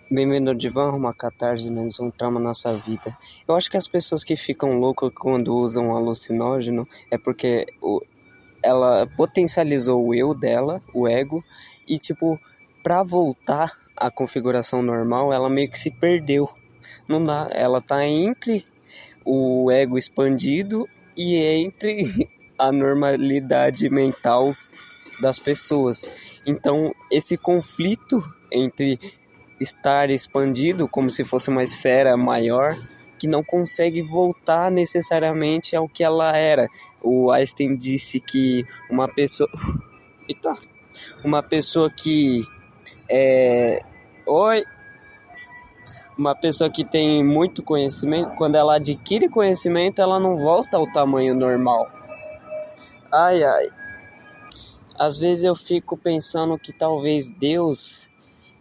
Bem-vindo ao Divã, uma catarse, menos um trauma na sua vida. Eu acho que as pessoas que ficam loucas quando usam alucinógeno é porque ela potencializou o eu dela, o ego, e tipo, pra voltar à configuração normal, ela meio que se perdeu. Não dá, ela tá entre o ego expandido e entre a normalidade mental das pessoas. Então, esse conflito entre estar expandido como se fosse uma esfera maior que não consegue voltar necessariamente ao que ela era. O Einstein disse que uma pessoa Eita. Uma pessoa que é oi, uma pessoa que tem muito conhecimento, quando ela adquire conhecimento, ela não volta ao tamanho normal. Ai ai. Às vezes eu fico pensando que talvez Deus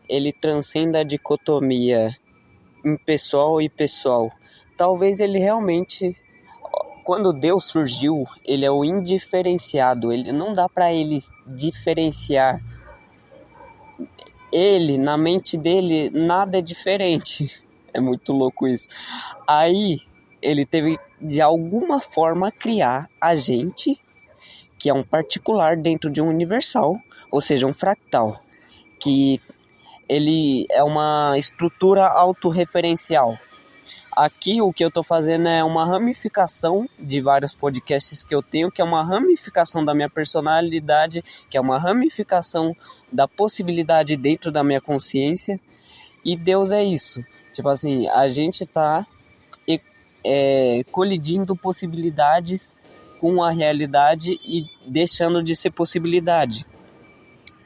ele transcenda a dicotomia impessoal e pessoal. Talvez ele realmente, quando Deus surgiu, ele é o indiferenciado. Ele não dá para ele diferenciar. Ele, na mente dele, nada é diferente. É muito louco isso. Aí ele teve de alguma forma criar a gente, que é um particular dentro de um universal, ou seja, um fractal, que ele é uma estrutura autorreferencial. Aqui o que eu estou fazendo é uma ramificação de vários podcasts que eu tenho, que é uma ramificação da minha personalidade, que é uma ramificação da possibilidade dentro da minha consciência. E Deus é isso. Tipo assim, a gente está colidindo possibilidades com a realidade e deixando de ser possibilidade.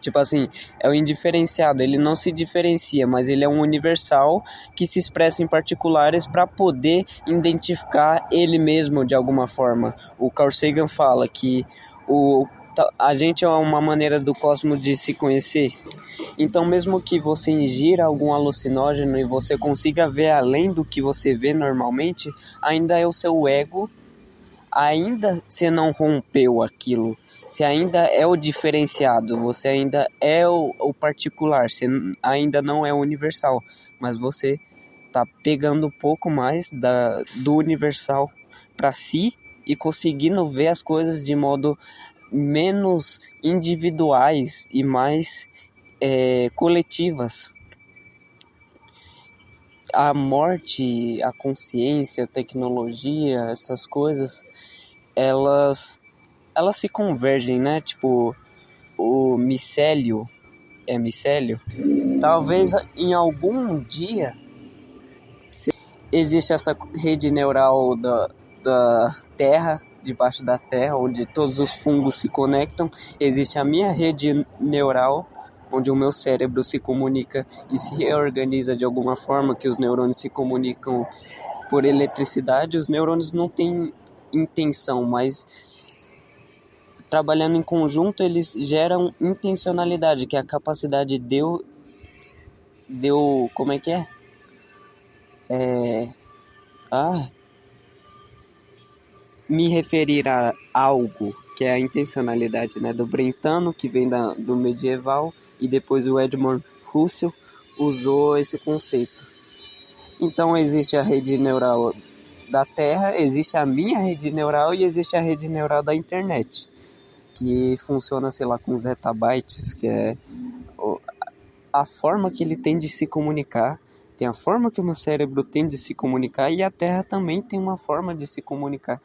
Tipo assim, é o indiferenciado, ele não se diferencia, mas ele é um universal que se expressa em particulares para poder identificar ele mesmo de alguma forma. O Carl Sagan fala que a gente é uma maneira do cosmos de se conhecer. Então, mesmo que você ingira algum alucinógeno e você consiga ver além do que você vê normalmente, ainda é o seu ego, ainda você não rompeu aquilo. Você ainda é o diferenciado, você ainda é o particular, você ainda não é o universal, mas você tá pegando um pouco mais do universal para si e conseguindo ver as coisas de modo menos individuais e mais coletivas. A morte, a consciência, a tecnologia, essas coisas, elas se convergem, né? Tipo, o micélio, é micélio? Talvez em algum dia existe essa rede neural da Terra, debaixo da Terra, onde todos os fungos se conectam. Existe a minha rede neural, onde o meu cérebro se comunica e se reorganiza de alguma forma, que os neurônios se comunicam por eletricidade. Os neurônios não têm intenção, mas trabalhando em conjunto eles geram intencionalidade, que é a capacidade de eu como é que é? Me referir a algo, que é a intencionalidade, né? Do Brentano, que vem do medieval, e depois o Edmund Husserl usou esse conceito. Então existe a rede neural da Terra, existe a minha rede neural e existe a rede neural da internet, que funciona, sei lá, com zettabytes, que é a forma que ele tem de se comunicar. Tem a forma que o meu cérebro tem de se comunicar e a Terra também tem uma forma de se comunicar.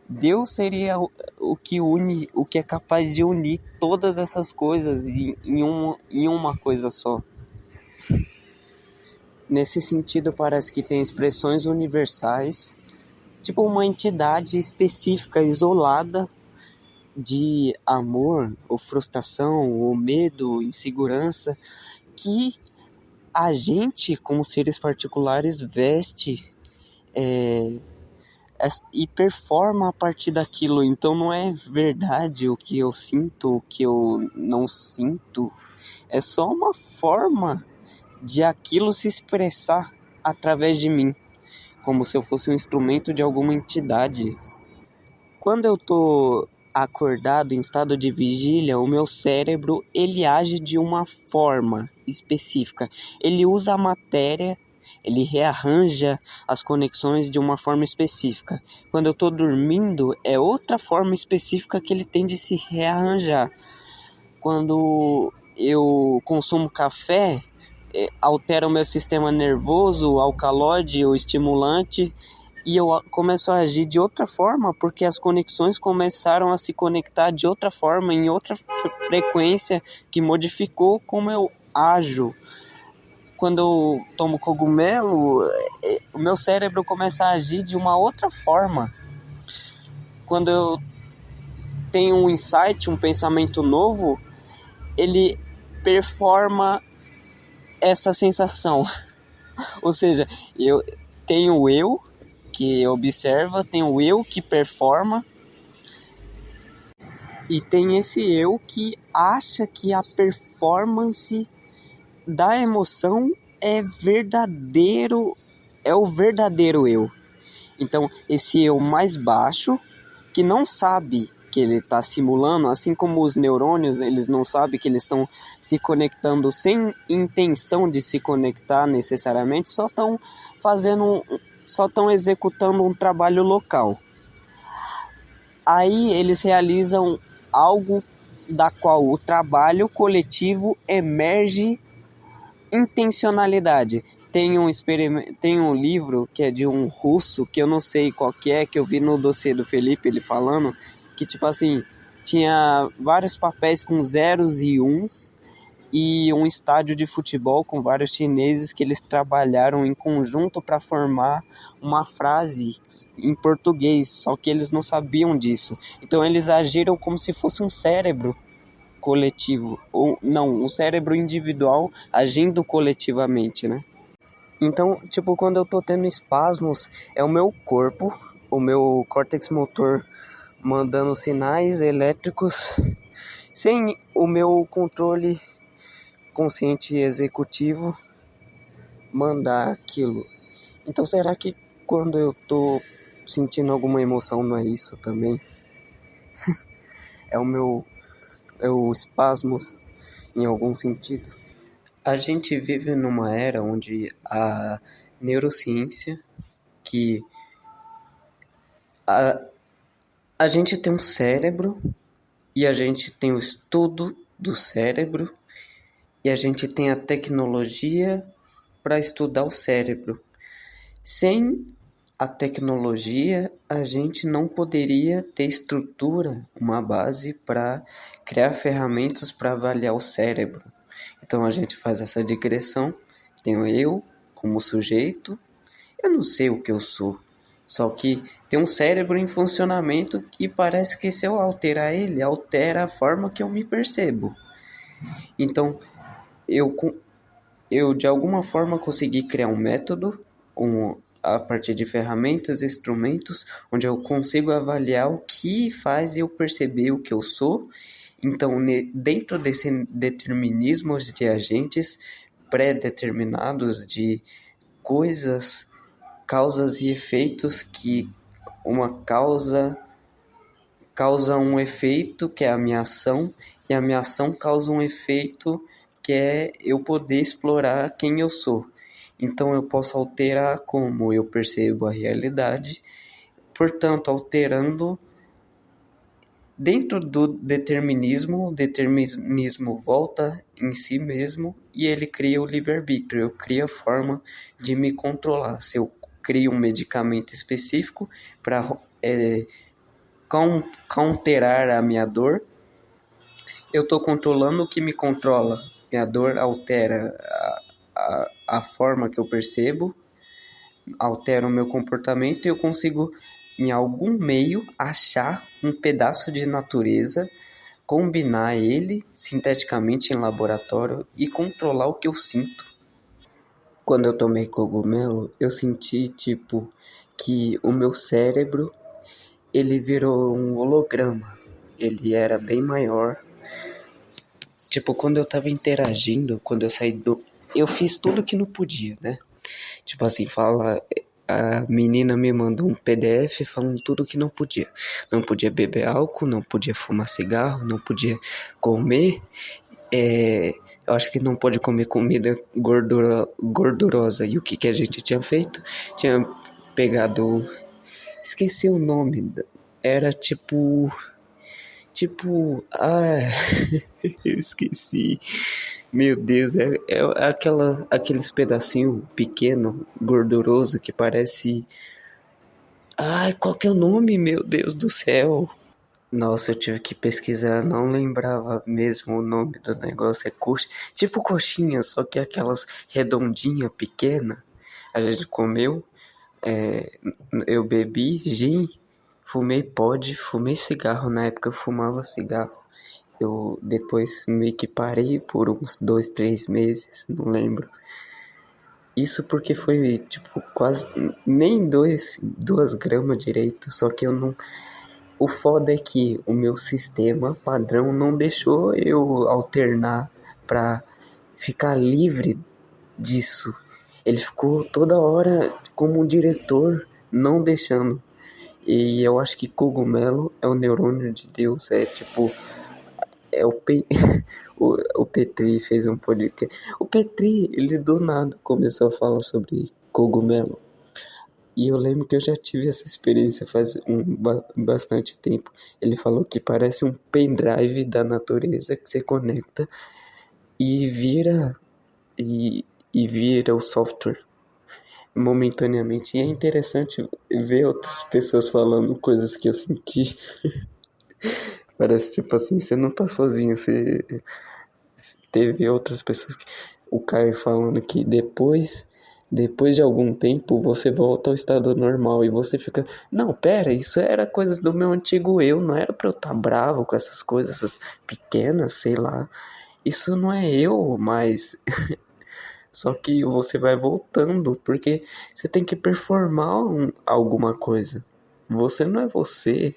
Deus seria o que une, o que é capaz de unir todas essas coisas em uma coisa só. Nesse sentido, parece que tem expressões universais, tipo uma entidade específica, isolada, de amor, ou frustração, ou medo, insegurança, que a gente, como seres particulares, veste e performa a partir daquilo. Então não é verdade o que eu sinto, o que eu não sinto. É só uma forma de aquilo se expressar através de mim, como se eu fosse um instrumento de alguma entidade. Quando eu tô acordado, em estado de vigília, o meu cérebro, ele age de uma forma específica. Ele usa a matéria, ele rearranja as conexões de uma forma específica. Quando eu estou dormindo, é outra forma específica que ele tem de se rearranjar. Quando eu consumo café, altera o meu sistema nervoso, o alcaloide, o estimulante, e eu começo a agir de outra forma, porque as conexões começaram a se conectar de outra forma, em outra frequência, que modificou como eu ajo. Quando eu tomo cogumelo, o meu cérebro começa a agir de uma outra forma. Quando eu tenho um insight, um pensamento novo, ele performa essa sensação. Ou seja, eu tenho o eu que observa, tem o eu que performa e tem esse eu que acha que a performance da emoção é verdadeiro, é o verdadeiro eu. Então, esse eu mais baixo, que não sabe que ele está simulando, assim como os neurônios, eles não sabem que eles estão se conectando sem intenção de se conectar necessariamente, só estão executando um trabalho local. Aí eles realizam algo da qual o trabalho coletivo emerge intencionalidade. Tem um livro que é de um russo, que eu não sei qual que é, que eu vi no dossiê do Felipe, ele falando, que tipo assim, tinha vários papéis com zeros e uns, e um estádio de futebol com vários chineses que eles trabalharam em conjunto para formar uma frase em português, só que eles não sabiam disso. Então eles agiram como se fosse um cérebro coletivo, ou não, um cérebro individual agindo coletivamente, né? Então, tipo, quando eu tô tendo espasmos, é o meu corpo, o meu córtex motor mandando sinais elétricos sem o meu controle consciente executivo mandar aquilo. Então, será que quando eu tô sentindo alguma emoção não é isso também? É o espasmo em algum sentido? A gente vive numa era onde a neurociência, que a gente tem um cérebro e a gente tem o estudo do cérebro e a gente tem a tecnologia para estudar o cérebro. Sem a tecnologia, a gente não poderia ter estrutura, uma base para criar ferramentas para avaliar o cérebro. Então a gente faz essa digressão, tenho eu como sujeito, eu não sei o que eu sou, só que tem um cérebro em funcionamento e parece que se eu alterar ele, altera a forma que eu me percebo. Então eu de alguma forma consegui criar um método, a partir de ferramentas, instrumentos, onde eu consigo avaliar o que faz eu perceber o que eu sou. Então, dentro desse determinismo de agentes pré-determinados, de coisas, causas e efeitos, que uma causa um efeito, que é a minha ação, e a minha ação causa um efeito, que é eu poder explorar quem eu sou. Então eu posso alterar como eu percebo a realidade, portanto, alterando dentro do determinismo, o determinismo volta em si mesmo e ele cria o livre-arbítrio, eu crio a forma de me controlar. Se eu crio um medicamento específico para counterar a minha dor, eu estou controlando o que me controla. Minha dor altera a forma que eu percebo, altera o meu comportamento e eu consigo, em algum meio, achar um pedaço de natureza, combinar ele sinteticamente em laboratório e controlar o que eu sinto. Quando eu tomei cogumelo, eu senti, tipo, que o meu cérebro, ele virou um holograma. Ele era bem maior. Tipo, quando eu tava interagindo, quando eu saí do... Eu fiz tudo que não podia, né? Tipo assim, a menina me mandou um PDF falando tudo que não podia. Não podia beber álcool, não podia fumar cigarro, não podia comer. Eu acho que não pode comer comida gordurosa. E o que a gente tinha feito? Tinha pegado. Esqueci o nome. Era tipo. Tipo. Ah. Eu esqueci. Meu Deus, é aqueles pedacinhos pequeno, gorduroso que parece. Ai, qual que é o nome, meu Deus do céu? Nossa, eu tive que pesquisar, não lembrava mesmo o nome do negócio. É coxa, tipo coxinha, só que aquelas redondinha, pequena. A gente comeu, é, eu bebi gin, fumei pod, fumei cigarro. Na época eu fumava cigarro. Eu depois meio que parei por uns 2, 3 meses, não lembro. Isso porque foi tipo quase nem 2 gramas direito, só que eu não. O foda é que o meu sistema padrão não deixou eu alternar pra ficar livre disso. Ele ficou toda hora como um diretor, não deixando. E eu acho que cogumelo é o neurônio de Deus, é tipo, é o, o Petri fez um podcast. O Petri, ele do nada começou a falar sobre cogumelo. E eu lembro que eu já tive essa experiência faz bastante tempo. Ele falou que parece um pendrive da natureza que você conecta e vira e vira o software momentaneamente. E é interessante ver outras pessoas falando coisas que eu senti. Parece tipo assim, você não tá sozinho, você teve outras pessoas que. O Caio falando que depois de algum tempo você volta ao estado normal e você fica, não, pera, isso era coisas do meu antigo eu, não era pra eu estar bravo com essas coisas, essas pequenas, sei lá. Isso não é eu, mas só que você vai voltando porque você tem que performar alguma coisa. Você não é você.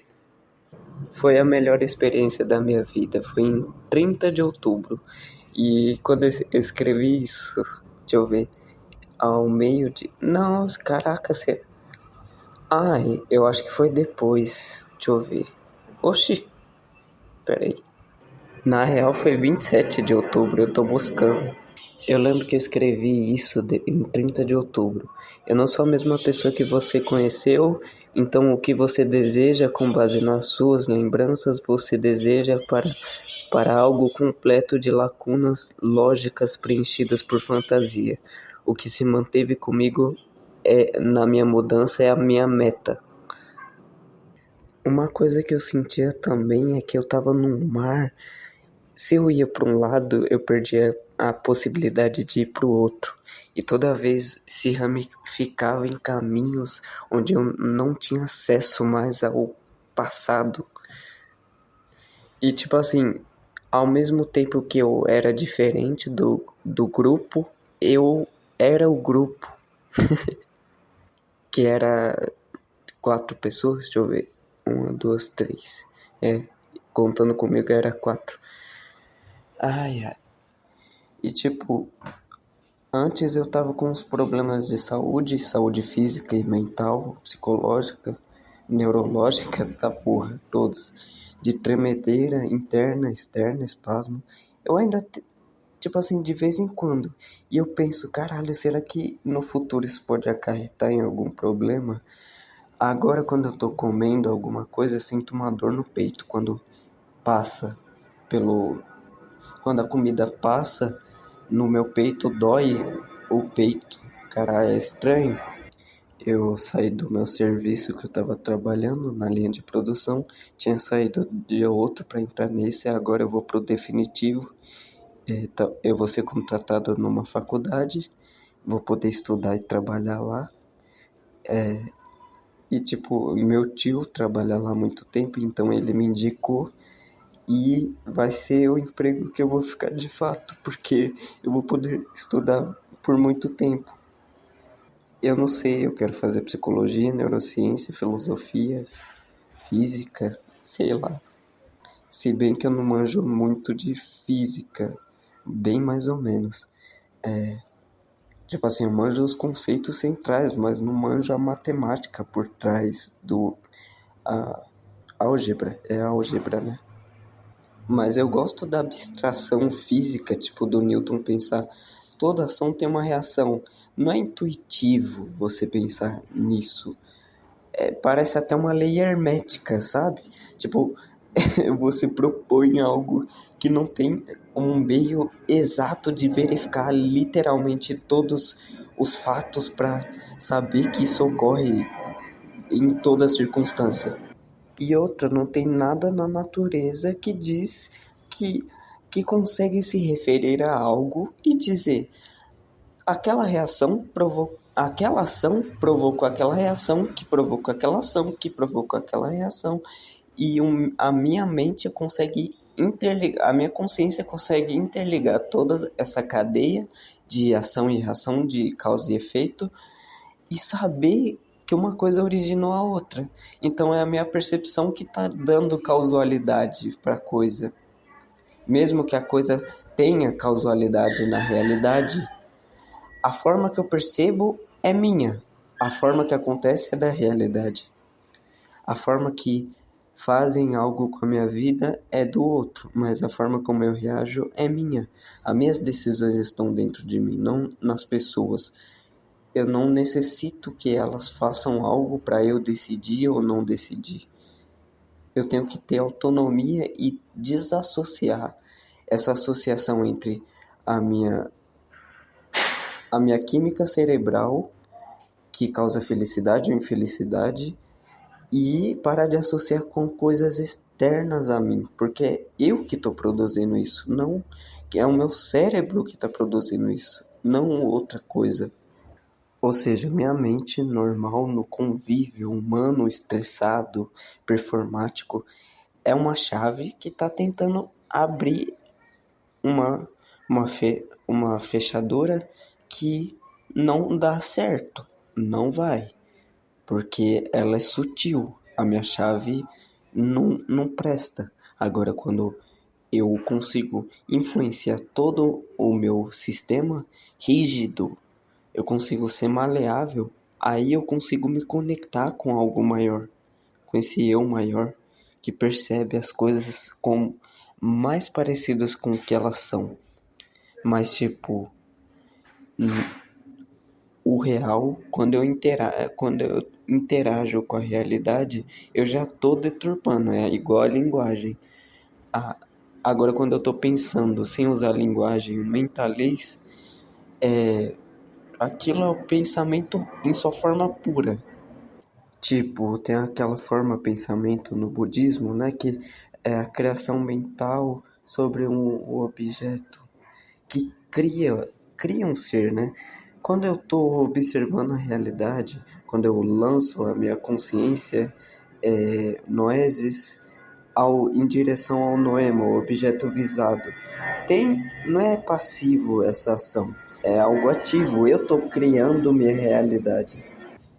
Foi a melhor experiência da minha vida. Foi em 30 de outubro. E quando eu escrevi isso, deixa eu ver, ao meio de. Não, caraca, você. Ai, eu acho que foi depois. Deixa eu ver. Oxi, peraí. Na real foi 27 de outubro, eu tô buscando. Eu lembro que eu escrevi isso em 30 de outubro. Eu não sou a mesma pessoa que você conheceu, então o que você deseja com base nas suas lembranças, você deseja para algo completo de lacunas lógicas preenchidas por fantasia. O que se manteve comigo na minha mudança é a minha meta. Uma coisa que eu sentia também é que eu tava num mar. Se eu ia para um lado, eu perdia a possibilidade de ir para o outro. E toda vez se ramificava em caminhos onde eu não tinha acesso mais ao passado. E tipo assim, ao mesmo tempo que eu era diferente do grupo, eu era o grupo, que era 4 pessoas, deixa eu ver. Uma, duas, três. Contando comigo era 4. Ai, ai. E tipo, antes eu tava com uns problemas de saúde física e mental, psicológica, neurológica, tá porra, todos. De tremedeira interna, externa, espasmo. Eu ainda, tipo assim, de vez em quando. E eu penso, caralho, será que no futuro isso pode acarretar em algum problema? Agora, quando eu tô comendo alguma coisa, eu sinto uma dor no peito. Passa pelo. Quando a comida passa no meu peito, dói o peito. Cara, é estranho. Eu saí do meu serviço que eu tava trabalhando na linha de produção, tinha saído de outro para entrar nesse, agora eu vou pro definitivo. Eu vou ser contratado numa faculdade, vou poder estudar e trabalhar lá. E tipo, meu tio trabalha lá há muito tempo, então ele me indicou e vai ser o emprego que eu vou ficar de fato, porque eu vou poder estudar por muito tempo. Eu não sei, eu quero fazer psicologia, neurociência, filosofia, física, sei lá. Se bem que eu não manjo muito de física, bem mais ou menos. Tipo assim, eu manjo os conceitos centrais, mas não manjo a matemática por trás do a álgebra, é a álgebra, né? Mas eu gosto da abstração física, tipo do Newton pensar, toda ação tem uma reação. Não é intuitivo você pensar nisso. Parece até uma lei hermética, sabe? Tipo, você propõe algo que não tem um meio exato de verificar literalmente todos os fatos para saber que isso ocorre em toda circunstância. E outra, não tem nada na natureza que diz que, que consegue se referir a algo e dizer aquela reação provocou. Aquela ação provocou aquela reação, que provocou aquela ação, que provocou aquela reação. E a minha mente consegue interligar, a minha consciência consegue interligar toda essa cadeia de ação e reação, de causa e efeito, e saber que uma coisa originou a outra. Então é a minha percepção que está dando causalidade para a coisa. Mesmo que a coisa tenha causalidade na realidade, a forma que eu percebo é minha. A forma que acontece é da realidade. A forma que fazem algo com a minha vida é do outro, mas a forma como eu reajo é minha. As minhas decisões estão dentro de mim, não nas pessoas. Eu não necessito que elas façam algo para eu decidir ou não decidir. Eu tenho que ter autonomia e desassociar essa associação entre a minha, a minha química cerebral, que causa felicidade ou infelicidade, e parar de associar com coisas externas a mim, porque é eu que estou produzindo isso, não que é o meu cérebro que está produzindo isso, não outra coisa. Ou seja, minha mente normal no convívio humano estressado, performático, é uma chave que está tentando abrir uma, uma fechadura que não dá certo, não vai, porque ela é sutil. A minha chave não presta. Agora, quando eu consigo influenciar todo o meu sistema rígido, eu consigo ser maleável, aí eu consigo me conectar com algo maior, com esse eu maior que percebe as coisas como mais parecidas com o que elas são. Mas tipo, o real, quando eu interajo com a realidade, eu já tô deturpando, é igual a linguagem. Ah, agora, quando eu tô pensando sem usar a linguagem, o mentalês, aquilo é o pensamento em sua forma pura. Tipo, tem aquela forma pensamento no budismo, né, que é a criação mental sobre um objeto que cria um ser, né? Quando eu estou observando a realidade, quando eu lanço a minha consciência, noesis em direção ao noema, o objeto visado, não é passivo essa ação, é algo ativo. Eu estou criando minha realidade,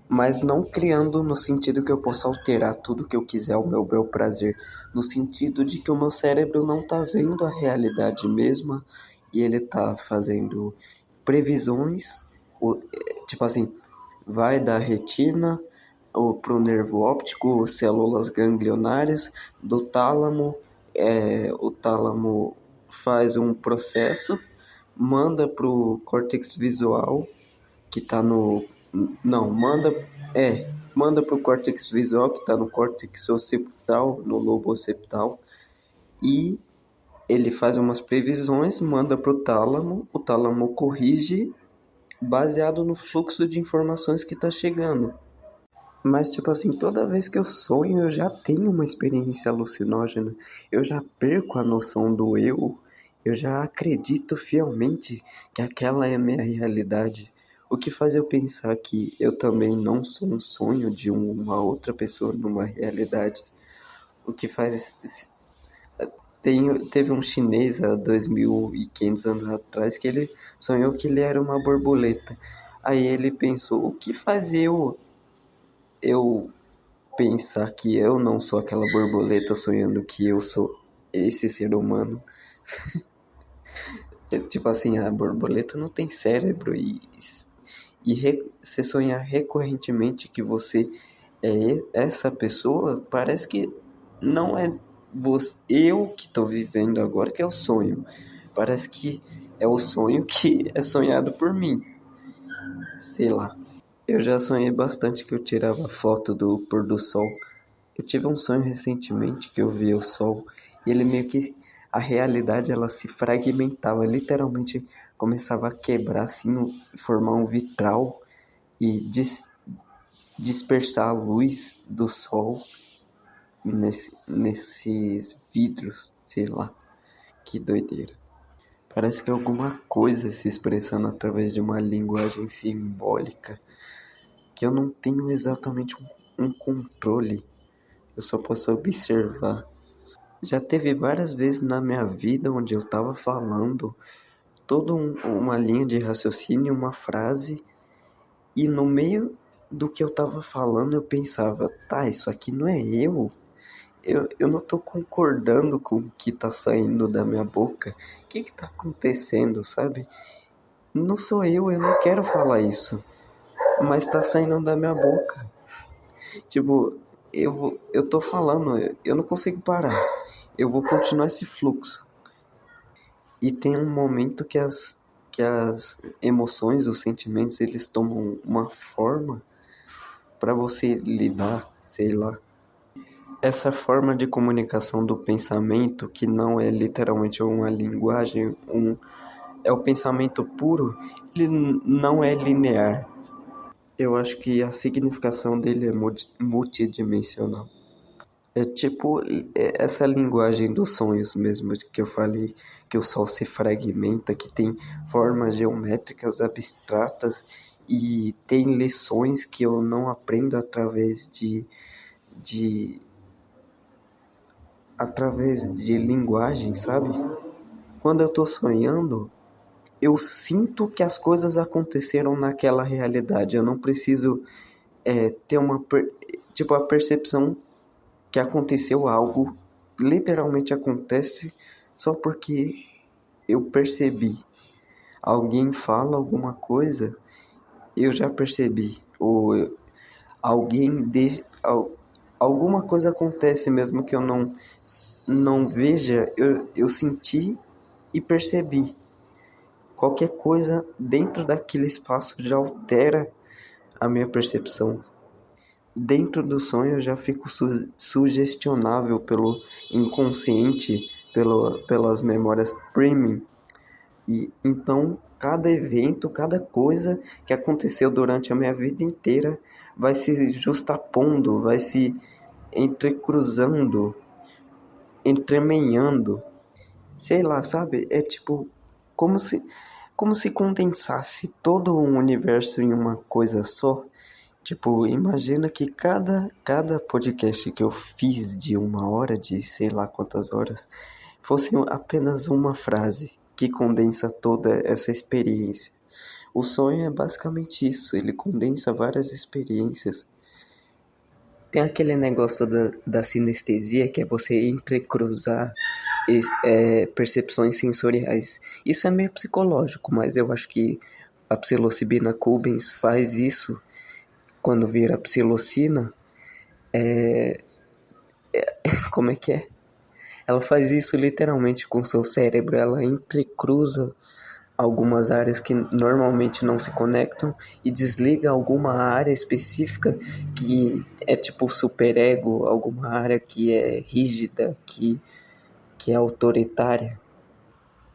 mas não criando no sentido que eu possa alterar tudo que eu quiser ao meu bel prazer, no sentido de que o meu cérebro não está vendo a realidade mesma e ele está fazendo previsões, tipo assim, vai da retina para o nervo óptico, células ganglionares, do tálamo, o tálamo faz um processo, manda para o córtex visual, que está no. Não, manda para o córtex visual, que está no córtex occipital, no lobo occipital, e ele faz umas previsões, manda para o tálamo corrige baseado no fluxo de informações que está chegando. Mas, tipo assim, toda vez que eu sonho, eu já tenho uma experiência alucinógena. Eu já perco a noção do eu. Eu já acredito fielmente que aquela é a minha realidade. O que faz eu pensar que eu também não sou um sonho de uma outra pessoa numa realidade. O que faz. Teve um chinês há 2.500 anos atrás que ele sonhou que ele era uma borboleta. Aí ele pensou: o que faz eu pensar que eu não sou aquela borboleta sonhando que eu sou esse ser humano? Tipo assim, a borboleta não tem cérebro você sonhar recorrentemente que você é essa pessoa, parece que não é eu que estou vivendo agora que é o sonho. Parece que é o sonho que é sonhado por mim. Sei lá. Eu já sonhei bastante que eu tirava foto do pôr do sol. Eu tive um sonho recentemente que eu vi o sol e ele meio que a realidade ela se fragmentava, literalmente começava a quebrar assim, formar um vitral e dispersar a luz do sol nesses vidros, sei lá, que doideira. Parece que é alguma coisa se expressando através de uma linguagem simbólica que eu não tenho exatamente um controle, eu só posso observar. Já teve várias vezes na minha vida onde eu estava falando uma linha de raciocínio, uma frase, e no meio do que eu estava falando eu pensava, tá, isso aqui não é eu. Eu não tô concordando com o que tá saindo da minha boca. O que que tá acontecendo, sabe? Não sou eu não quero falar isso. Mas tá saindo da minha boca. Tipo, eu tô falando, eu não consigo parar. Eu vou continuar esse fluxo. E tem um momento que as emoções, os sentimentos, eles tomam uma forma para você lidar, sei lá. Essa forma de comunicação do pensamento, que não é literalmente uma linguagem, é o pensamento puro, ele não é linear. Eu acho que a significação dele é multidimensional. É tipo essa linguagem dos sonhos mesmo que eu falei, que o sol se fragmenta, que tem formas geométricas abstratas e tem lições que eu não aprendo de através de linguagem, sabe? Quando eu tô sonhando, eu sinto que as coisas aconteceram naquela realidade. Eu não preciso ter tipo, a percepção que aconteceu algo, literalmente acontece só porque eu percebi. Alguém fala alguma coisa, eu já percebi. Ou alguém alguma coisa acontece mesmo que eu não veja, eu senti e percebi. Qualquer coisa dentro daquele espaço já altera a minha percepção. Dentro do sonho eu já fico sugestionável pelo inconsciente, pelas memórias premium. E então cada evento, cada coisa que aconteceu durante a minha vida inteira vai se justapondo, vai se entrecruzando, entremeando. Sei lá, sabe? É tipo como se como se condensasse todo o universo em uma coisa só. Tipo, imagina que cada podcast que eu fiz de 1 hora, de sei lá quantas horas, fosse apenas uma frase que condensa toda essa experiência. O sonho é basicamente isso, ele condensa várias experiências. Tem aquele negócio da sinestesia, que é você entrecruzar percepções sensoriais. Isso é meio psicológico, mas eu acho que a psilocibina cumbens faz isso quando vira psilocina. Como é que é? Ela faz isso literalmente com o seu cérebro, ela entrecruza algumas áreas que normalmente não se conectam e desliga alguma área específica que é tipo superego, alguma área que é rígida, que é autoritária.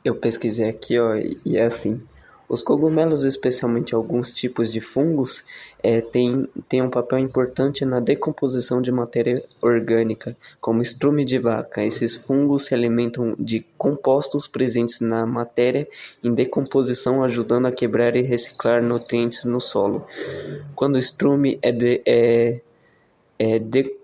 Eu pesquisei aqui, ó, e é assim. Os cogumelos, especialmente alguns tipos de fungos, têm um papel importante na decomposição de matéria orgânica, como estrume de vaca. Esses fungos se alimentam de compostos presentes na matéria em decomposição, ajudando a quebrar e reciclar nutrientes no solo. Quando o estrume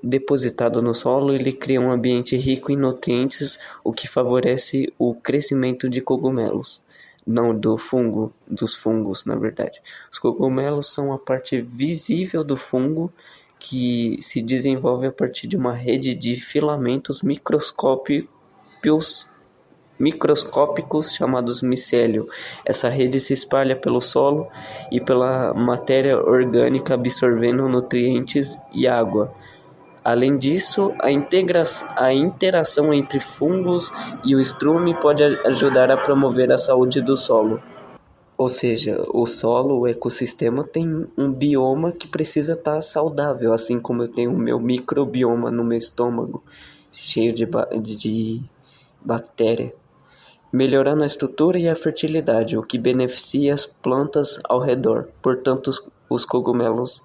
depositado no solo, ele cria um ambiente rico em nutrientes, o que favorece o crescimento de cogumelos. Não, dos fungos, na verdade. Os cogumelos são a parte visível do fungo que se desenvolve a partir de uma rede de filamentos microscópicos microscópicos chamados micélio. Essa rede se espalha pelo solo e pela matéria orgânica, absorvendo nutrientes e água. Além disso, a interação entre fungos e o estrume pode ajudar a promover a saúde do solo. Ou seja, o solo, o ecossistema tem um bioma que precisa estar saudável, assim como eu tenho o meu microbioma no meu estômago, cheio de bactéria, melhorando a estrutura e a fertilidade, o que beneficia as plantas ao redor. Portanto, os cogumelos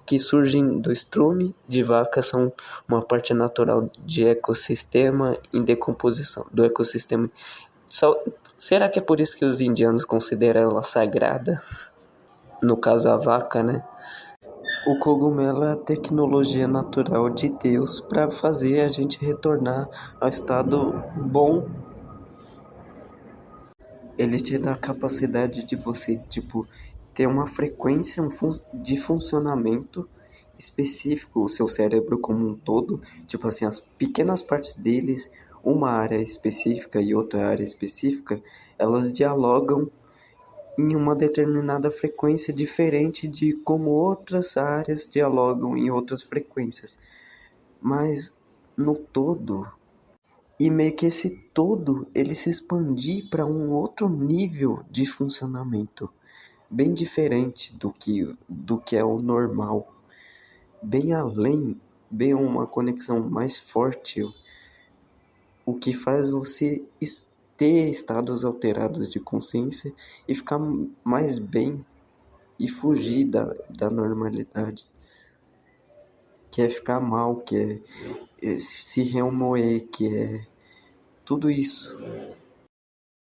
que surgem do estrume de vaca são uma parte natural de ecossistema em decomposição, do ecossistema. Será que é por isso que os indianos consideram ela sagrada? No caso, a vaca, né? O cogumelo é a tecnologia natural de Deus para fazer a gente retornar ao estado bom. Ele te dá a capacidade de você, tipo, ter uma frequência de funcionamento específico, o seu cérebro como um todo, tipo assim, as pequenas partes deles, uma área específica e outra área específica, elas dialogam em uma determinada frequência diferente de como outras áreas dialogam em outras frequências. Mas no todo, e meio que esse todo ele se expandir para um outro nível de funcionamento, bem diferente do que é o normal, bem além, bem uma conexão mais forte, o que faz você ter estados alterados de consciência e ficar mais bem e fugir da normalidade, que é ficar mal, que é se remoer, que é tudo isso.